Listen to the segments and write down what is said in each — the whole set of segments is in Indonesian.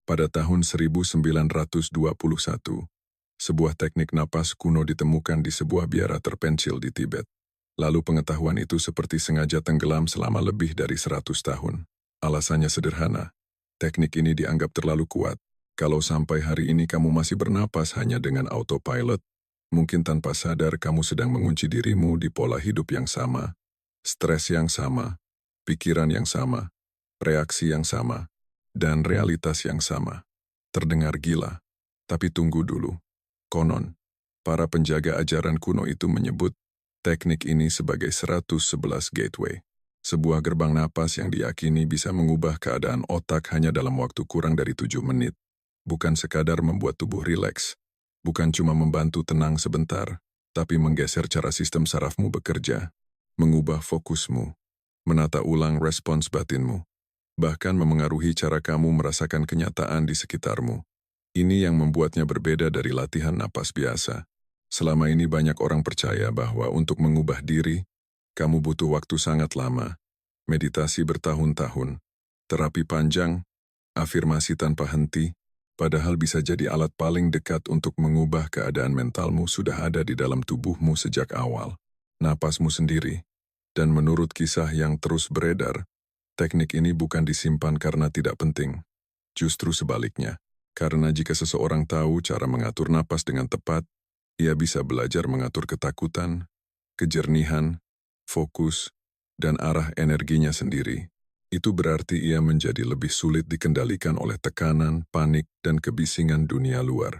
Pada tahun 1921, sebuah teknik napas kuno ditemukan di sebuah biara terpencil di Tibet. Lalu pengetahuan itu seperti sengaja tenggelam selama lebih dari 100 tahun. Alasannya sederhana, teknik ini dianggap terlalu kuat. Kalau sampai hari ini kamu masih bernapas hanya dengan autopilot, mungkin tanpa sadar kamu sedang mengunci dirimu di pola hidup yang sama, stres yang sama, pikiran yang sama, reaksi yang sama, dan realitas yang sama. Terdengar gila, tapi tunggu dulu. Konon, para penjaga ajaran kuno itu menyebut teknik ini sebagai 111 gateway, sebuah gerbang napas yang diyakini bisa mengubah keadaan otak hanya dalam waktu kurang dari 7 menit. Bukan sekadar membuat tubuh rileks, bukan cuma membantu tenang sebentar, tapi menggeser cara sistem sarafmu bekerja, mengubah fokusmu, menata ulang respons batinmu, bahkan memengaruhi cara kamu merasakan kenyataan di sekitarmu. Ini yang membuatnya berbeda dari latihan napas biasa. Selama ini banyak orang percaya bahwa untuk mengubah diri, kamu butuh waktu sangat lama, meditasi bertahun-tahun, terapi panjang, afirmasi tanpa henti, padahal bisa jadi alat paling dekat untuk mengubah keadaan mentalmu sudah ada di dalam tubuhmu sejak awal, napasmu sendiri. Dan menurut kisah yang terus beredar, teknik ini bukan disimpan karena tidak penting. Justru sebaliknya, karena jika seseorang tahu cara mengatur napas dengan tepat, ia bisa belajar mengatur ketakutan, kejernihan, fokus, dan arah energinya sendiri. Itu berarti ia menjadi lebih sulit dikendalikan oleh tekanan, panik, dan kebisingan dunia luar.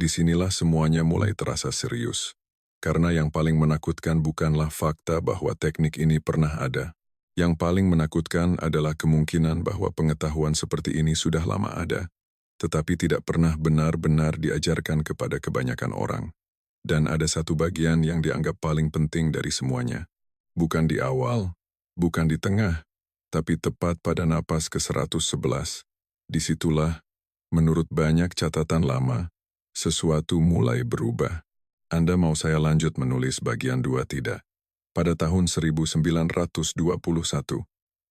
Disinilah semuanya mulai terasa serius. Karena yang paling menakutkan bukanlah fakta bahwa teknik ini pernah ada. Yang paling menakutkan adalah kemungkinan bahwa pengetahuan seperti ini sudah lama ada, tetapi tidak pernah benar-benar diajarkan kepada kebanyakan orang. Dan ada satu bagian yang dianggap paling penting dari semuanya. Bukan di awal, bukan di tengah, tapi tepat pada napas ke-111. Disitulah, menurut banyak catatan lama, sesuatu mulai berubah. Anda mau saya lanjut menulis bagian 2 tidak? Pada tahun 1921,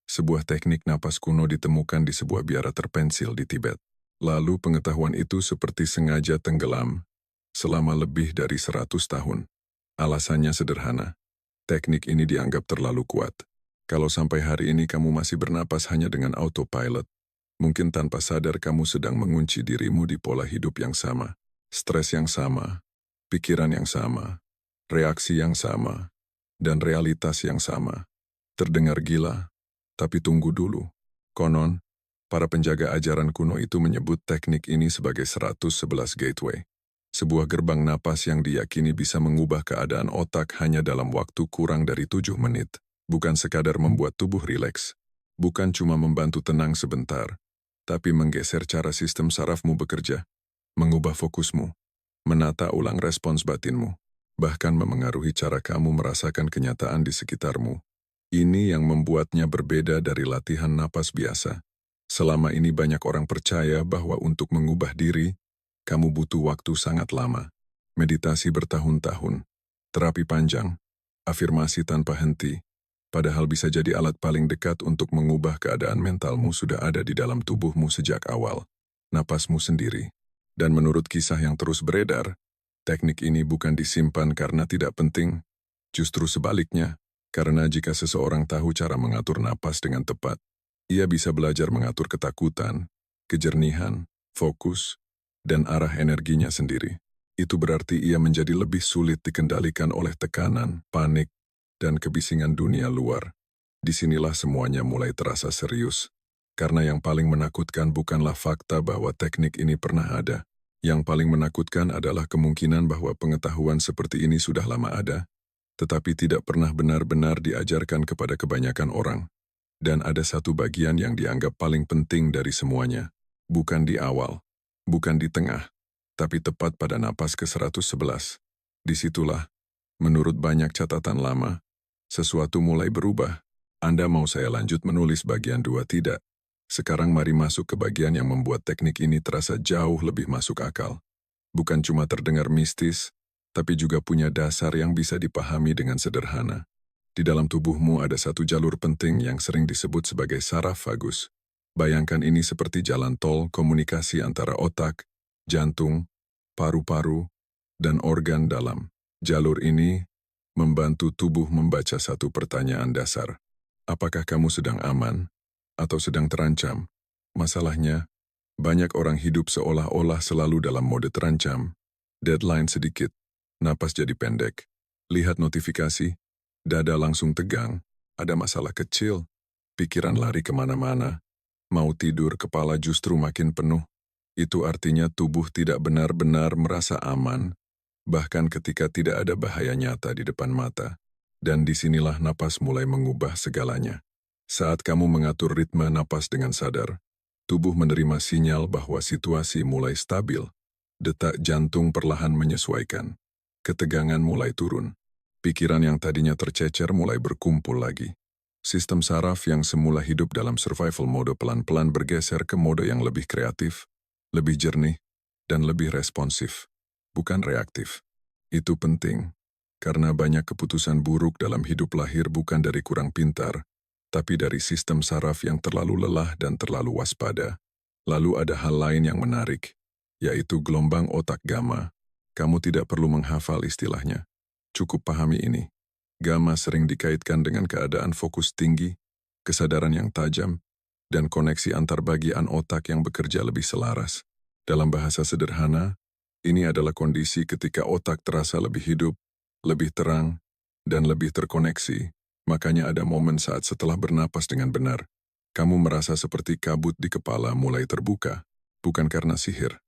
sebuah teknik napas kuno ditemukan di sebuah biara terpencil di Tibet. Lalu pengetahuan itu seperti sengaja tenggelam selama lebih dari 100 tahun. Alasannya sederhana, teknik ini dianggap terlalu kuat. Kalau sampai hari ini kamu masih bernapas hanya dengan autopilot, mungkin tanpa sadar kamu sedang mengunci dirimu di pola hidup yang sama, stres yang sama, pikiran yang sama, reaksi yang sama, dan realitas yang sama. Terdengar gila, tapi tunggu dulu. Konon, para penjaga ajaran kuno itu menyebut teknik ini sebagai 111 gateway, sebuah gerbang napas yang diyakini bisa mengubah keadaan otak hanya dalam waktu kurang dari 7 menit. Bukan sekadar membuat tubuh rileks, bukan cuma membantu tenang sebentar, tapi menggeser cara sistem sarafmu bekerja, mengubah fokusmu, menata ulang respons batinmu, bahkan memengaruhi cara kamu merasakan kenyataan di sekitarmu. Ini yang membuatnya berbeda dari latihan napas biasa. Selama ini banyak orang percaya bahwa untuk mengubah diri, kamu butuh waktu sangat lama, meditasi bertahun-tahun, terapi panjang, afirmasi tanpa henti, padahal bisa jadi alat paling dekat untuk mengubah keadaan mentalmu sudah ada di dalam tubuhmu sejak awal, napasmu sendiri. Dan menurut kisah yang terus beredar, teknik ini bukan disimpan karena tidak penting, justru sebaliknya, karena jika seseorang tahu cara mengatur napas dengan tepat, ia bisa belajar mengatur ketakutan, kejernihan, fokus, dan arah energinya sendiri. Itu berarti ia menjadi lebih sulit dikendalikan oleh tekanan, panik, dan kebisingan dunia luar. Disinilah semuanya mulai terasa serius. Karena yang paling menakutkan bukanlah fakta bahwa teknik ini pernah ada. Yang paling menakutkan adalah kemungkinan bahwa pengetahuan seperti ini sudah lama ada, tetapi tidak pernah benar-benar diajarkan kepada kebanyakan orang. Dan ada satu bagian yang dianggap paling penting dari semuanya. Bukan di awal, bukan di tengah, tapi tepat pada napas ke-111. Disitulah, menurut banyak catatan lama, sesuatu mulai berubah. Anda mau saya lanjut menulis bagian 2 tidak? Sekarang mari masuk ke bagian yang membuat teknik ini terasa jauh lebih masuk akal. Bukan cuma terdengar mistis, tapi juga punya dasar yang bisa dipahami dengan sederhana. Di dalam tubuhmu ada satu jalur penting yang sering disebut sebagai saraf vagus. Bayangkan ini seperti jalan tol komunikasi antara otak, jantung, paru-paru, dan organ dalam. Jalur ini membantu tubuh membaca satu pertanyaan dasar. Apakah kamu sedang aman atau sedang terancam? Masalahnya, banyak orang hidup seolah-olah selalu dalam mode terancam. Deadline sedikit, napas jadi pendek. Lihat notifikasi, dada langsung tegang, ada masalah kecil, pikiran lari kemana-mana, mau tidur kepala justru makin penuh. Itu artinya tubuh tidak benar-benar merasa aman, bahkan ketika tidak ada bahaya nyata di depan mata. Dan disinilah napas mulai mengubah segalanya. Saat kamu mengatur ritme napas dengan sadar, tubuh menerima sinyal bahwa situasi mulai stabil. Detak jantung perlahan menyesuaikan. Ketegangan mulai turun. Pikiran yang tadinya tercecer mulai berkumpul lagi. Sistem saraf yang semula hidup dalam survival mode pelan-pelan bergeser ke mode yang lebih kreatif, lebih jernih, dan lebih responsif, bukan reaktif. Itu penting, karena banyak keputusan buruk dalam hidup lahir bukan dari kurang pintar, tapi dari sistem saraf yang terlalu lelah dan terlalu waspada. Lalu ada hal lain yang menarik, yaitu gelombang otak gamma. Kamu tidak perlu menghafal istilahnya. Cukup pahami ini. Gamma sering dikaitkan dengan keadaan fokus tinggi, kesadaran yang tajam, dan koneksi antar bagian otak yang bekerja lebih selaras. Dalam bahasa sederhana, ini adalah kondisi ketika otak terasa lebih hidup, lebih terang, dan lebih terkoneksi. Makanya ada momen saat setelah bernapas dengan benar, kamu merasa seperti kabut di kepala mulai terbuka, bukan karena sihir,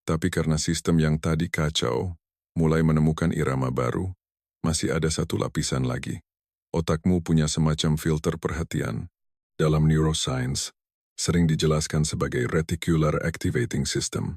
tapi karena sistem yang tadi kacau, mulai menemukan irama baru. Masih ada satu lapisan lagi. Otakmu punya semacam filter perhatian. Dalam neuroscience, sering dijelaskan sebagai reticular activating system.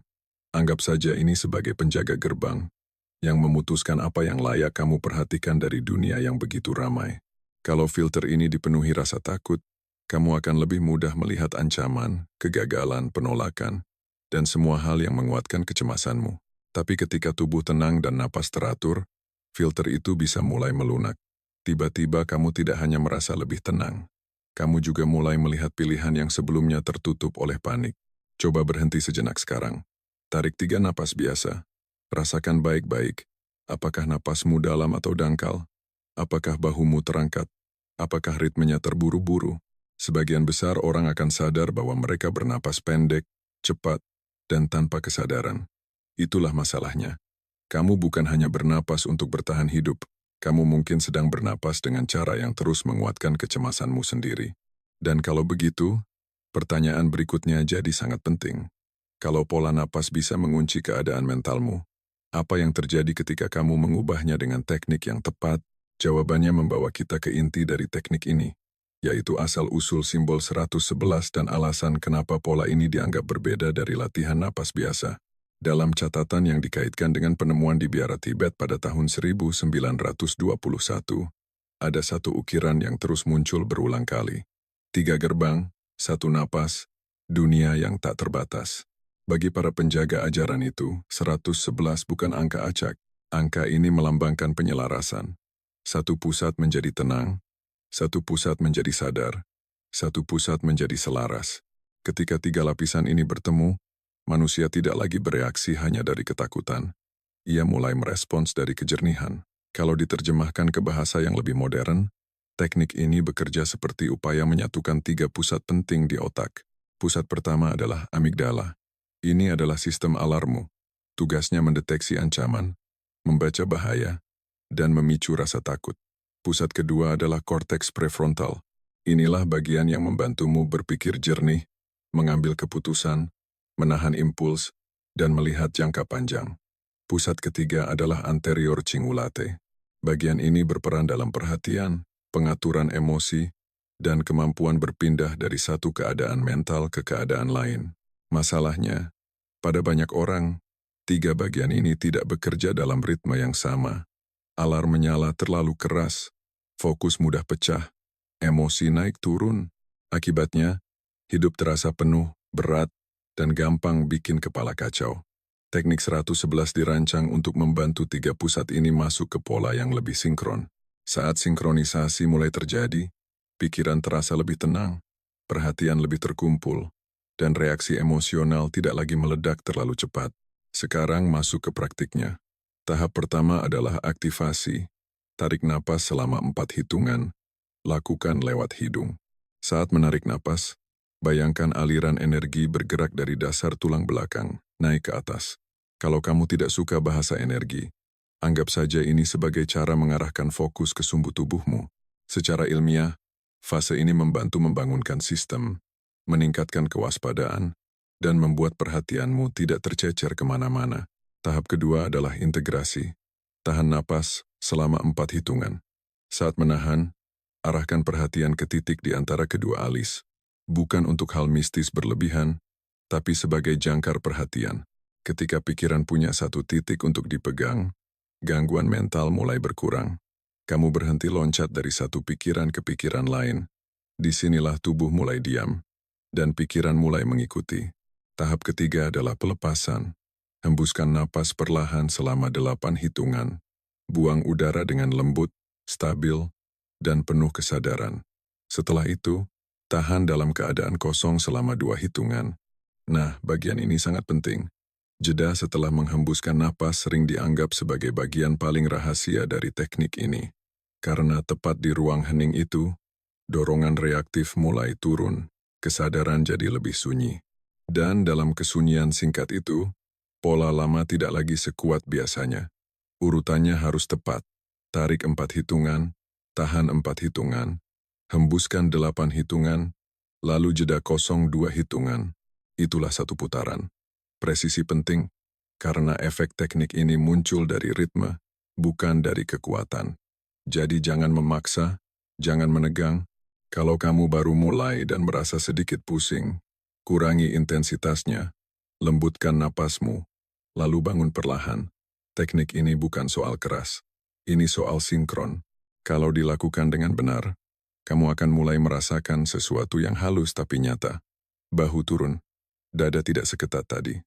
Anggap saja ini sebagai penjaga gerbang, yang memutuskan apa yang layak kamu perhatikan dari dunia yang begitu ramai. Kalau filter ini dipenuhi rasa takut, kamu akan lebih mudah melihat ancaman, kegagalan, penolakan, dan semua hal yang menguatkan kecemasanmu. Tapi ketika tubuh tenang dan napas teratur, filter itu bisa mulai melunak. Tiba-tiba kamu tidak hanya merasa lebih tenang, kamu juga mulai melihat pilihan yang sebelumnya tertutup oleh panik. Coba berhenti sejenak sekarang. Tarik 3 napas biasa. Rasakan baik-baik. Apakah napasmu dalam atau dangkal? Apakah bahumu terangkat? Apakah ritmenya terburu-buru? Sebagian besar orang akan sadar bahwa mereka bernapas pendek, cepat, dan tanpa kesadaran. Itulah masalahnya. Kamu bukan hanya bernapas untuk bertahan hidup. Kamu mungkin sedang bernapas dengan cara yang terus menguatkan kecemasanmu sendiri. Dan kalau begitu, pertanyaan berikutnya jadi sangat penting. Kalau pola napas bisa mengunci keadaan mentalmu, apa yang terjadi ketika kamu mengubahnya dengan teknik yang tepat? Jawabannya membawa kita ke inti dari teknik ini, yaitu asal-usul simbol 111 dan alasan kenapa pola ini dianggap berbeda dari latihan napas biasa. Dalam catatan yang dikaitkan dengan penemuan di biara Tibet pada tahun 1921, ada satu ukiran yang terus muncul berulang kali. 3 gerbang, 1 napas, dunia yang tak terbatas. Bagi para penjaga ajaran itu, 111 bukan angka acak. Angka ini melambangkan penyelarasan. Satu pusat menjadi tenang, satu pusat menjadi sadar, satu pusat menjadi selaras. Ketika 3 lapisan ini bertemu, manusia tidak lagi bereaksi hanya dari ketakutan. Ia mulai merespons dari kejernihan. Kalau diterjemahkan ke bahasa yang lebih modern, teknik ini bekerja seperti upaya menyatukan 3 pusat penting di otak. Pusat pertama adalah amigdala. Ini adalah sistem alarmmu. Tugasnya mendeteksi ancaman, membaca bahaya, dan memicu rasa takut. Pusat kedua adalah korteks prefrontal. Inilah bagian yang membantumu berpikir jernih, mengambil keputusan, menahan impuls, dan melihat jangka panjang. Pusat ketiga adalah anterior cingulate. Bagian ini berperan dalam perhatian, pengaturan emosi, dan kemampuan berpindah dari satu keadaan mental ke keadaan lain. Masalahnya, pada banyak orang, 3 bagian ini tidak bekerja dalam ritme yang sama. Alarm menyala terlalu keras, fokus mudah pecah, emosi naik turun. Akibatnya, hidup terasa penuh, berat, dan gampang bikin kepala kacau. Teknik 111 dirancang untuk membantu 3 pusat ini masuk ke pola yang lebih sinkron. Saat sinkronisasi mulai terjadi, pikiran terasa lebih tenang, perhatian lebih terkumpul, dan reaksi emosional tidak lagi meledak terlalu cepat. Sekarang masuk ke praktiknya. Tahap pertama adalah aktivasi. Tarik napas selama 4 hitungan. Lakukan lewat hidung. Saat menarik napas, bayangkan aliran energi bergerak dari dasar tulang belakang, naik ke atas. Kalau kamu tidak suka bahasa energi, anggap saja ini sebagai cara mengarahkan fokus ke sumbu tubuhmu. Secara ilmiah, fase ini membantu membangunkan sistem, meningkatkan kewaspadaan, dan membuat perhatianmu tidak tercecer kemana-mana. Tahap kedua adalah integrasi. Tahan napas selama 4 hitungan. Saat menahan, arahkan perhatian ke titik di antara kedua alis. Bukan untuk hal mistis berlebihan, tapi sebagai jangkar perhatian. Ketika pikiran punya satu titik untuk dipegang, gangguan mental mulai berkurang. Kamu berhenti loncat dari satu pikiran ke pikiran lain. Disinilah tubuh mulai diam, dan pikiran mulai mengikuti. Tahap ketiga adalah pelepasan. Hembuskan napas perlahan selama 8 hitungan. Buang udara dengan lembut, stabil, dan penuh kesadaran. Setelah itu, tahan dalam keadaan kosong selama 2 hitungan. Nah, bagian ini sangat penting. Jeda setelah menghembuskan napas sering dianggap sebagai bagian paling rahasia dari teknik ini. Karena tepat di ruang hening itu, dorongan reaktif mulai turun, kesadaran jadi lebih sunyi. Dan dalam kesunyian singkat itu, pola lama tidak lagi sekuat biasanya. Urutannya harus tepat. Tarik 4 hitungan, tahan 4 hitungan, hembuskan 8 hitungan, lalu jeda kosong 2 hitungan. Itulah satu putaran. Presisi penting, karena efek teknik ini muncul dari ritme, bukan dari kekuatan. Jadi jangan memaksa, jangan menegang. Kalau kamu baru mulai dan merasa sedikit pusing, kurangi intensitasnya, lembutkan napasmu, lalu bangun perlahan. Teknik ini bukan soal keras, ini soal sinkron. Kalau dilakukan dengan benar, kamu akan mulai merasakan sesuatu yang halus tapi nyata. Bahu turun, dada tidak seketat tadi.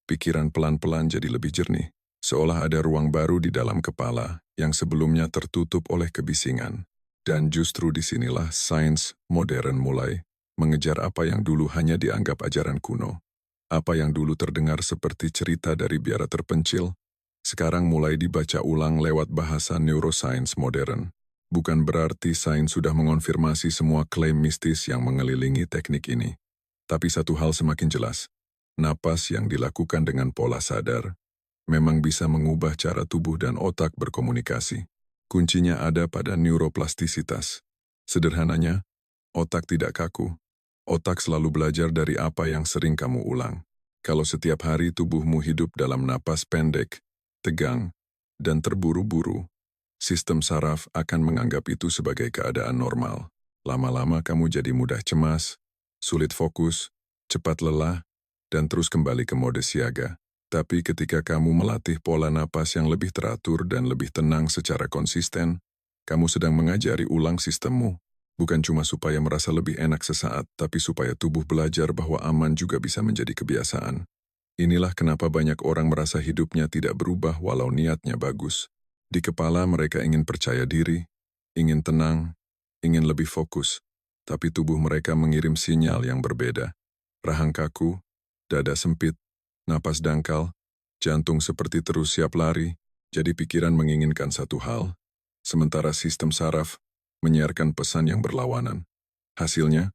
Pikiran pelan-pelan jadi lebih jernih, seolah ada ruang baru di dalam kepala yang sebelumnya tertutup oleh kebisingan. Dan justru disinilah sains modern mulai mengejar apa yang dulu hanya dianggap ajaran kuno. Apa yang dulu terdengar seperti cerita dari biara terpencil, sekarang mulai dibaca ulang lewat bahasa neuroscience modern. Bukan berarti sains sudah mengonfirmasi semua klaim mistis yang mengelilingi teknik ini. Tapi satu hal semakin jelas. Napas yang dilakukan dengan pola sadar memang bisa mengubah cara tubuh dan otak berkomunikasi. Kuncinya ada pada neuroplastisitas. Sederhananya, otak tidak kaku. Otak selalu belajar dari apa yang sering kamu ulang. Kalau setiap hari tubuhmu hidup dalam napas pendek, tegang, dan terburu-buru, sistem saraf akan menganggap itu sebagai keadaan normal. Lama-lama kamu jadi mudah cemas, sulit fokus, cepat lelah, dan terus kembali ke mode siaga. Tapi ketika kamu melatih pola napas yang lebih teratur dan lebih tenang secara konsisten, kamu sedang mengajari ulang sistemmu. Bukan cuma supaya merasa lebih enak sesaat, tapi supaya tubuh belajar bahwa aman juga bisa menjadi kebiasaan. Inilah kenapa banyak orang merasa hidupnya tidak berubah walau niatnya bagus. Di kepala mereka ingin percaya diri, ingin tenang, ingin lebih fokus, tapi tubuh mereka mengirim sinyal yang berbeda. Rahang kaku, dada sempit, napas dangkal, jantung seperti terus siap lari, jadi pikiran menginginkan satu hal, sementara sistem saraf menyiarkan pesan yang berlawanan. Hasilnya,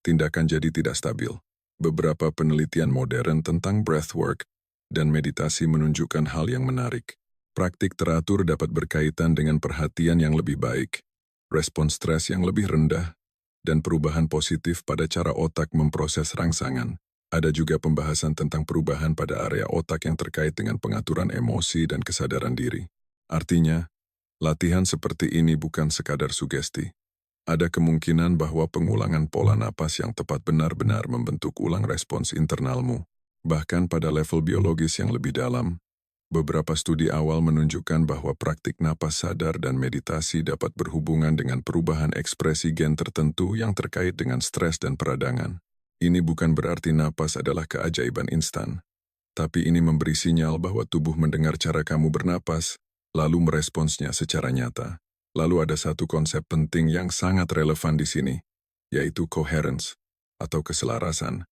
tindakan jadi tidak stabil. Beberapa penelitian modern tentang breathwork dan meditasi menunjukkan hal yang menarik. Praktik teratur dapat berkaitan dengan perhatian yang lebih baik, respons stres yang lebih rendah, dan perubahan positif pada cara otak memproses rangsangan. Ada juga pembahasan tentang perubahan pada area otak yang terkait dengan pengaturan emosi dan kesadaran diri. Artinya, latihan seperti ini bukan sekadar sugesti. Ada kemungkinan bahwa pengulangan pola napas yang tepat benar-benar membentuk ulang respons internalmu. Bahkan pada level biologis yang lebih dalam, beberapa studi awal menunjukkan bahwa praktik napas sadar dan meditasi dapat berhubungan dengan perubahan ekspresi gen tertentu yang terkait dengan stres dan peradangan. Ini bukan berarti napas adalah keajaiban instan, tapi ini memberi sinyal bahwa tubuh mendengar cara kamu bernapas, lalu meresponsnya secara nyata. Lalu ada satu konsep penting yang sangat relevan di sini, yaitu coherence, atau keselarasan.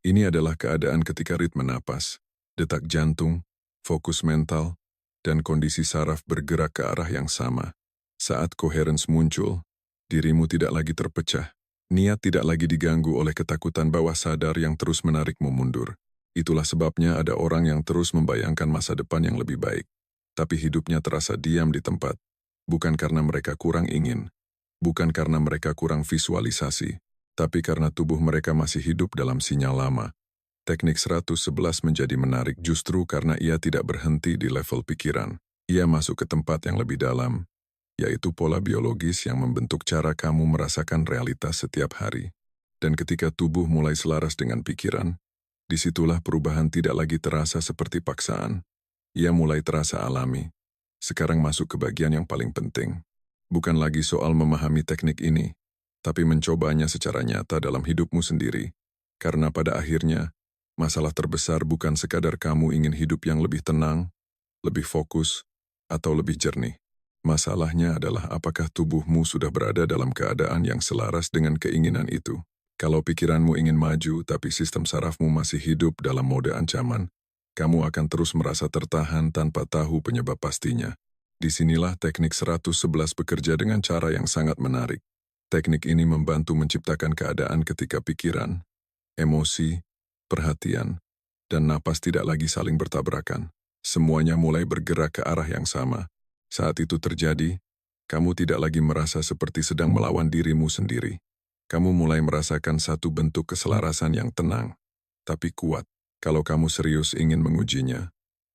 Ini adalah keadaan ketika ritme napas, detak jantung, fokus mental, dan kondisi saraf bergerak ke arah yang sama. Saat coherence muncul, dirimu tidak lagi terpecah. Niat tidak lagi diganggu oleh ketakutan bawah sadar yang terus menarikmu mundur. Itulah sebabnya ada orang yang terus membayangkan masa depan yang lebih baik. Tapi hidupnya terasa diam di tempat. Bukan karena mereka kurang ingin. Bukan karena mereka kurang visualisasi. Tapi karena tubuh mereka masih hidup dalam sinyal lama. Teknik 111 menjadi menarik justru karena ia tidak berhenti di level pikiran. Ia masuk ke tempat yang lebih dalam, yaitu pola biologis yang membentuk cara kamu merasakan realitas setiap hari. Dan ketika tubuh mulai selaras dengan pikiran, disitulah perubahan tidak lagi terasa seperti paksaan. Ia mulai terasa alami. Sekarang masuk ke bagian yang paling penting. Bukan lagi soal memahami teknik ini, tapi mencobanya secara nyata dalam hidupmu sendiri. Karena pada akhirnya, masalah terbesar bukan sekadar kamu ingin hidup yang lebih tenang, lebih fokus, atau lebih jernih. Masalahnya adalah apakah tubuhmu sudah berada dalam keadaan yang selaras dengan keinginan itu. Kalau pikiranmu ingin maju tapi sistem sarafmu masih hidup dalam mode ancaman, kamu akan terus merasa tertahan tanpa tahu penyebab pastinya. Disinilah teknik 111 bekerja dengan cara yang sangat menarik. Teknik ini membantu menciptakan keadaan ketika pikiran, emosi, perhatian, dan napas tidak lagi saling bertabrakan. Semuanya mulai bergerak ke arah yang sama. Saat itu terjadi, kamu tidak lagi merasa seperti sedang melawan dirimu sendiri. Kamu mulai merasakan satu bentuk keselarasan yang tenang, tapi kuat. Kalau kamu serius ingin mengujinya,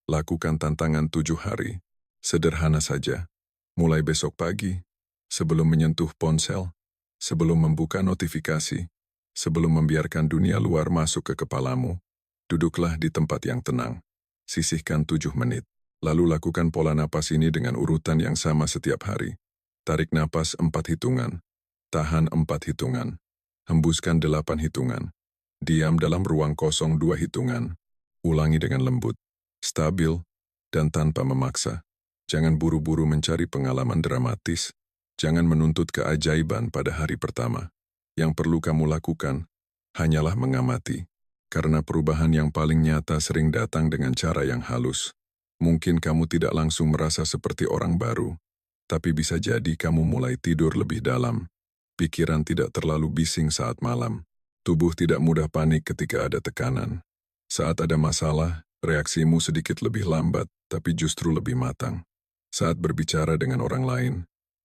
lakukan tantangan 7 hari. Sederhana saja. Mulai besok pagi, sebelum menyentuh ponsel, sebelum membuka notifikasi, sebelum membiarkan dunia luar masuk ke kepalamu, duduklah di tempat yang tenang. Sisihkan 7 menit. Lalu lakukan pola napas ini dengan urutan yang sama setiap hari. Tarik napas 4 hitungan. Tahan 4 hitungan. Hembuskan 8 hitungan. Diam dalam ruang kosong 2 hitungan. Ulangi dengan lembut, stabil, dan tanpa memaksa. Jangan buru-buru mencari pengalaman dramatis. Jangan menuntut keajaiban pada hari pertama. Yang perlu kamu lakukan hanyalah mengamati, karena perubahan yang paling nyata sering datang dengan cara yang halus. Mungkin kamu tidak langsung merasa seperti orang baru, tapi bisa jadi kamu mulai tidur lebih dalam. Pikiran tidak terlalu bising saat malam. Tubuh tidak mudah panik ketika ada tekanan. Saat ada masalah, reaksimu sedikit lebih lambat, tapi justru lebih matang. Saat berbicara dengan orang lain,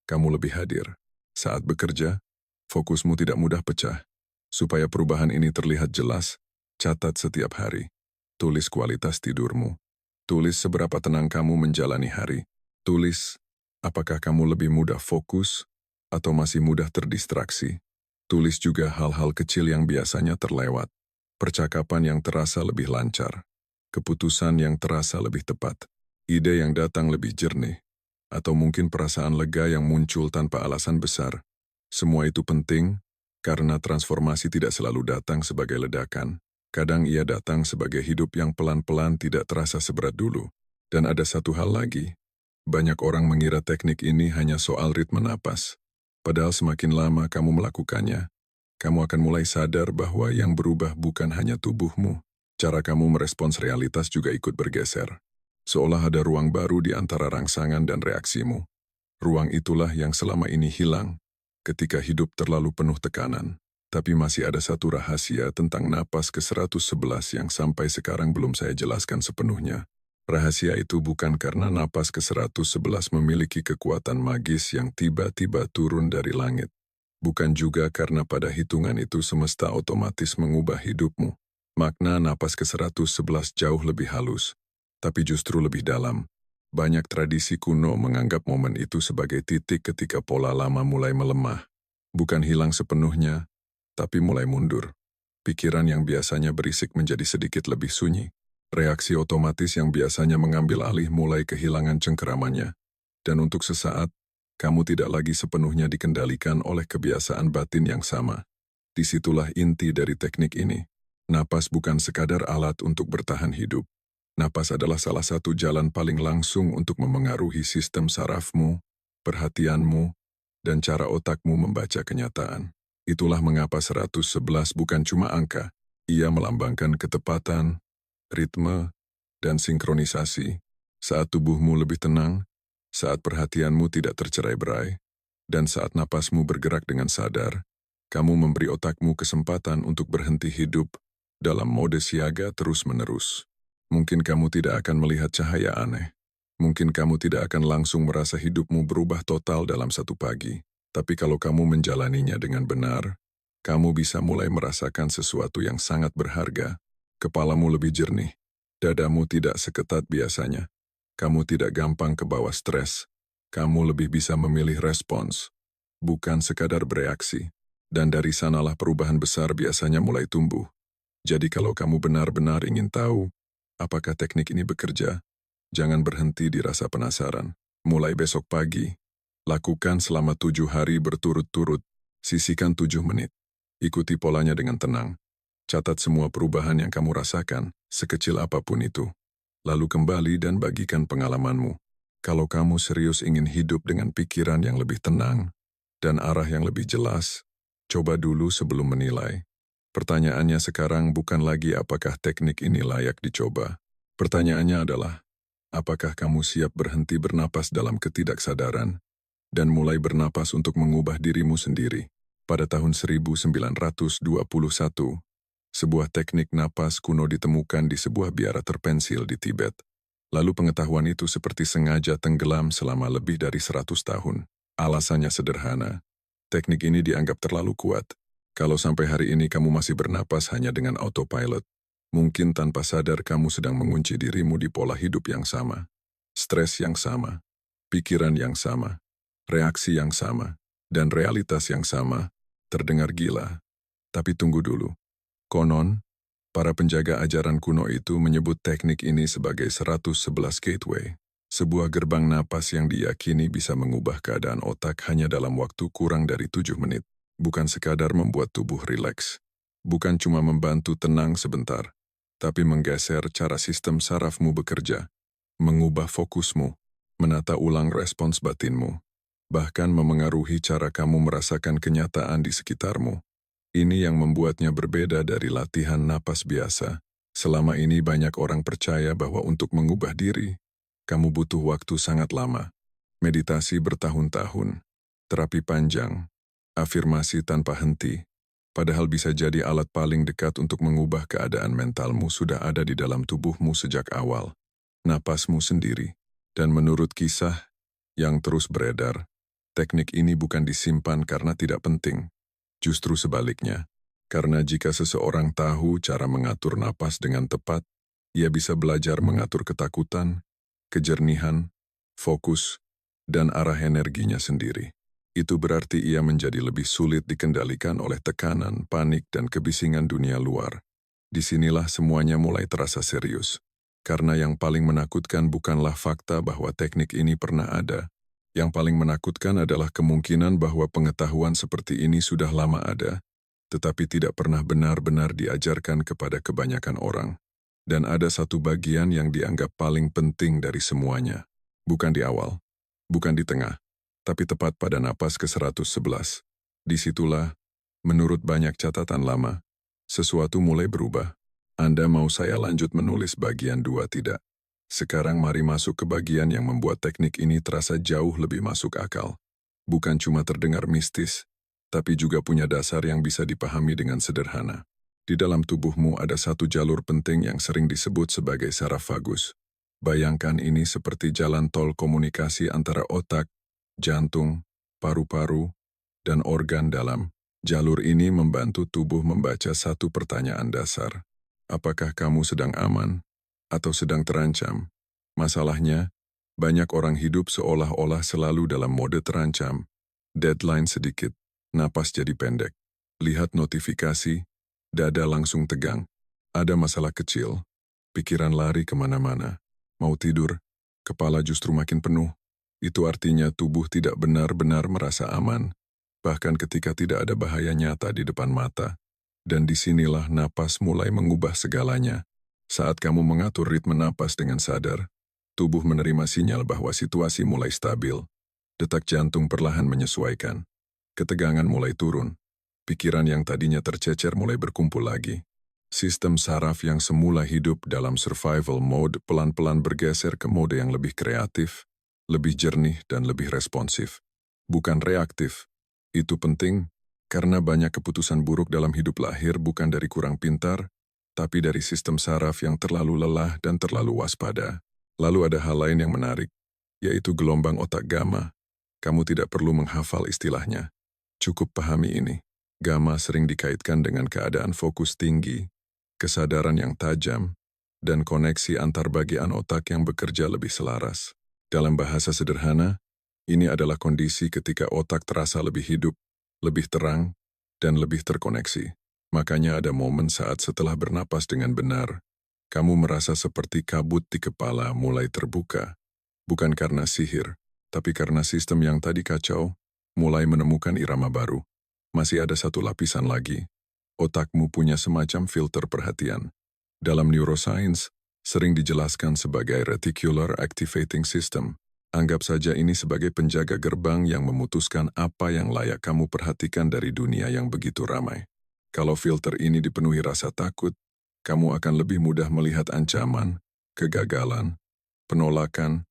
kamu lebih hadir. Saat bekerja, fokusmu tidak mudah pecah. Supaya perubahan ini terlihat jelas, catat setiap hari. Tulis kualitas tidurmu. Tulis seberapa tenang kamu menjalani hari. Tulis, apakah kamu lebih mudah fokus atau masih mudah terdistraksi. Tulis juga hal-hal kecil yang biasanya terlewat. Percakapan yang terasa lebih lancar. Keputusan yang terasa lebih tepat. Ide yang datang lebih jernih. Atau mungkin perasaan lega yang muncul tanpa alasan besar. Semua itu penting, karena transformasi tidak selalu datang sebagai ledakan. Kadang ia datang sebagai hidup yang pelan-pelan tidak terasa seberat dulu. Dan ada satu hal lagi. Banyak orang mengira teknik ini hanya soal ritme napas. Padahal semakin lama kamu melakukannya, kamu akan mulai sadar bahwa yang berubah bukan hanya tubuhmu. Cara kamu merespons realitas juga ikut bergeser. Seolah ada ruang baru di antara rangsangan dan reaksimu. Ruang itulah yang selama ini hilang ketika hidup terlalu penuh tekanan. Tapi masih ada satu rahasia tentang napas ke-111 yang sampai sekarang belum saya jelaskan sepenuhnya. Rahasia itu bukan karena napas ke-111 memiliki kekuatan magis yang tiba-tiba turun dari langit. Bukan juga karena pada hitungan itu semesta otomatis mengubah hidupmu. Makna napas ke-111 jauh lebih halus, tapi justru lebih dalam. Banyak tradisi kuno menganggap momen itu sebagai titik ketika pola lama mulai melemah. Bukan hilang sepenuhnya, tapi mulai mundur. Pikiran yang biasanya berisik menjadi sedikit lebih sunyi. Reaksi otomatis yang biasanya mengambil alih mulai kehilangan cengkeramannya. Dan untuk sesaat, kamu tidak lagi sepenuhnya dikendalikan oleh kebiasaan batin yang sama. Disitulah inti dari teknik ini. Napas bukan sekadar alat untuk bertahan hidup. Napas adalah salah satu jalan paling langsung untuk memengaruhi sistem sarafmu, perhatianmu, dan cara otakmu membaca kenyataan. Itulah mengapa 111 bukan cuma angka, Ia melambangkan ketepatan, ritme, dan sinkronisasi. Saat tubuhmu lebih tenang, saat perhatianmu tidak tercerai-berai, dan saat napasmu bergerak dengan sadar, kamu memberi otakmu kesempatan untuk berhenti hidup dalam mode siaga terus-menerus. Mungkin kamu tidak akan melihat cahaya aneh. Mungkin kamu tidak akan langsung merasa hidupmu berubah total dalam satu pagi. Tapi kalau kamu menjalaninya dengan benar, kamu bisa mulai merasakan sesuatu yang sangat berharga. Kepalamu lebih jernih. Dadamu tidak seketat biasanya. Kamu tidak gampang ke bawah stres. Kamu lebih bisa memilih respons, bukan sekadar bereaksi. Dan dari sanalah perubahan besar biasanya mulai tumbuh. Jadi kalau kamu benar-benar ingin tahu apakah teknik ini bekerja, jangan berhenti di rasa penasaran. Mulai besok pagi, lakukan selama 7 hari berturut-turut, sisihkan 7 menit. Ikuti polanya dengan tenang. Catat semua perubahan yang kamu rasakan, sekecil apapun itu. Lalu kembali dan bagikan pengalamanmu. Kalau kamu serius ingin hidup dengan pikiran yang lebih tenang dan arah yang lebih jelas, coba dulu sebelum menilai. Pertanyaannya sekarang bukan lagi apakah teknik ini layak dicoba. Pertanyaannya adalah, apakah kamu siap berhenti bernapas dalam ketidaksadaran dan mulai bernapas untuk mengubah dirimu sendiri? Pada tahun 1921, sebuah teknik napas kuno ditemukan di sebuah biara terpencil di Tibet. Lalu pengetahuan itu seperti sengaja tenggelam selama lebih dari 100 tahun. Alasannya sederhana. Teknik ini dianggap terlalu kuat. Kalau sampai hari ini kamu masih bernapas hanya dengan autopilot, mungkin tanpa sadar kamu sedang mengunci dirimu di pola hidup yang sama. Stres yang sama, pikiran yang sama, reaksi yang sama, dan realitas yang sama. Terdengar gila. Tapi tunggu dulu. Konon, para penjaga ajaran kuno itu menyebut teknik ini sebagai 111 gateway, sebuah gerbang napas yang diyakini bisa mengubah keadaan otak hanya dalam waktu kurang dari 7 menit. Bukan sekadar membuat tubuh rileks, bukan cuma membantu tenang sebentar, tapi menggeser cara sistem sarafmu bekerja, mengubah fokusmu, menata ulang respons batinmu, bahkan memengaruhi cara kamu merasakan kenyataan di sekitarmu. Ini yang membuatnya berbeda dari latihan napas biasa. Selama ini banyak orang percaya bahwa untuk mengubah diri, kamu butuh waktu sangat lama. Meditasi bertahun-tahun, terapi panjang, afirmasi tanpa henti. Padahal bisa jadi alat paling dekat untuk mengubah keadaan mentalmu sudah ada di dalam tubuhmu sejak awal. Napasmu sendiri. Dan menurut kisah yang terus beredar, teknik ini bukan disimpan karena tidak penting. Justru sebaliknya, karena jika seseorang tahu cara mengatur napas dengan tepat, ia bisa belajar mengatur ketakutan, kejernihan, fokus, dan arah energinya sendiri. Itu berarti ia menjadi lebih sulit dikendalikan oleh tekanan, panik, dan kebisingan dunia luar. Disinilah semuanya mulai terasa serius. Karena yang paling menakutkan bukanlah fakta bahwa teknik ini pernah ada. Yang paling menakutkan adalah kemungkinan bahwa pengetahuan seperti ini sudah lama ada, tetapi tidak pernah benar-benar diajarkan kepada kebanyakan orang. Dan ada satu bagian yang dianggap paling penting dari semuanya. Bukan di awal, bukan di tengah, tapi tepat pada napas ke-111. Disitulah, menurut banyak catatan lama, sesuatu mulai berubah. Anda mau saya lanjut menulis bagian 2 tidak? Sekarang mari masuk ke bagian yang membuat teknik ini terasa jauh lebih masuk akal. Bukan cuma terdengar mistis, tapi juga punya dasar yang bisa dipahami dengan sederhana. Di dalam tubuhmu ada satu jalur penting yang sering disebut sebagai saraf vagus. Bayangkan ini seperti jalan tol komunikasi antara otak, jantung, paru-paru, dan organ dalam. Jalur ini membantu tubuh membaca satu pertanyaan dasar. Apakah kamu sedang aman? Atau sedang terancam? Masalahnya, banyak orang hidup seolah-olah selalu dalam mode terancam. Deadline sedikit, napas jadi pendek. Lihat notifikasi, dada langsung tegang. Ada masalah kecil, pikiran lari kemana-mana. Mau tidur, kepala justru makin penuh. Itu artinya tubuh tidak benar-benar merasa aman, bahkan ketika tidak ada bahaya nyata di depan mata. Dan disinilah napas mulai mengubah segalanya. Saat kamu mengatur ritme napas dengan sadar, tubuh menerima sinyal bahwa situasi mulai stabil. Detak jantung perlahan menyesuaikan. Ketegangan mulai turun. Pikiran yang tadinya tercecer mulai berkumpul lagi. Sistem saraf yang semula hidup dalam survival mode pelan-pelan bergeser ke mode yang lebih kreatif, lebih jernih dan lebih responsif. Bukan reaktif. Itu penting karena banyak keputusan buruk dalam hidup lahir bukan dari kurang pintar, tapi dari sistem saraf yang terlalu lelah dan terlalu waspada. Lalu ada hal lain yang menarik, yaitu gelombang otak gamma. Kamu tidak perlu menghafal istilahnya. Cukup pahami ini. Gamma sering dikaitkan dengan keadaan fokus tinggi, kesadaran yang tajam, dan koneksi antar bagian otak yang bekerja lebih selaras. Dalam bahasa sederhana, ini adalah kondisi ketika otak terasa lebih hidup, lebih terang, dan lebih terkoneksi. Makanya ada momen saat setelah bernapas dengan benar, kamu merasa seperti kabut di kepala mulai terbuka. Bukan karena sihir, tapi karena sistem yang tadi kacau mulai menemukan irama baru. Masih ada satu lapisan lagi. Otakmu punya semacam filter perhatian. Dalam neuroscience, sering dijelaskan sebagai reticular activating system. Anggap saja ini sebagai penjaga gerbang yang memutuskan apa yang layak kamu perhatikan dari dunia yang begitu ramai. Kalau filter ini dipenuhi rasa takut, kamu akan lebih mudah melihat ancaman, kegagalan, penolakan,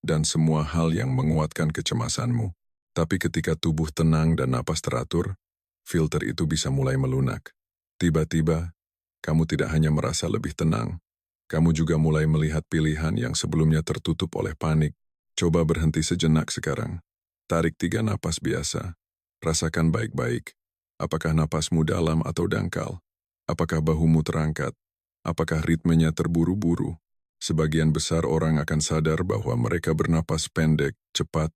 dan semua hal yang menguatkan kecemasanmu. Tapi ketika tubuh tenang dan napas teratur, filter itu bisa mulai melunak. Tiba-tiba, kamu tidak hanya merasa lebih tenang, kamu juga mulai melihat pilihan yang sebelumnya tertutup oleh panik. Coba berhenti sejenak sekarang. Tarik 3 napas biasa. Rasakan baik-baik. Apakah napasmu dalam atau dangkal? Apakah bahumu terangkat? Apakah ritmenya terburu-buru? Sebagian besar orang akan sadar bahwa mereka bernapas pendek, cepat,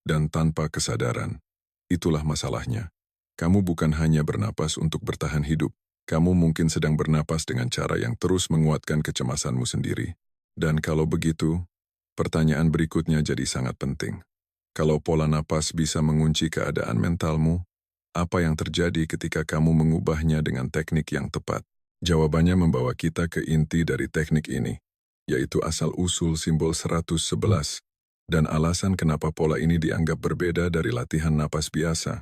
dan tanpa kesadaran. Itulah masalahnya. Kamu bukan hanya bernapas untuk bertahan hidup, kamu mungkin sedang bernapas dengan cara yang terus menguatkan kecemasanmu sendiri. Dan kalau begitu, pertanyaan berikutnya jadi sangat penting. Kalau pola napas bisa mengunci keadaan mentalmu, apa yang terjadi ketika kamu mengubahnya dengan teknik yang tepat? Jawabannya membawa kita ke inti dari teknik ini, yaitu asal-usul simbol 111, dan alasan kenapa pola ini dianggap berbeda dari latihan napas biasa.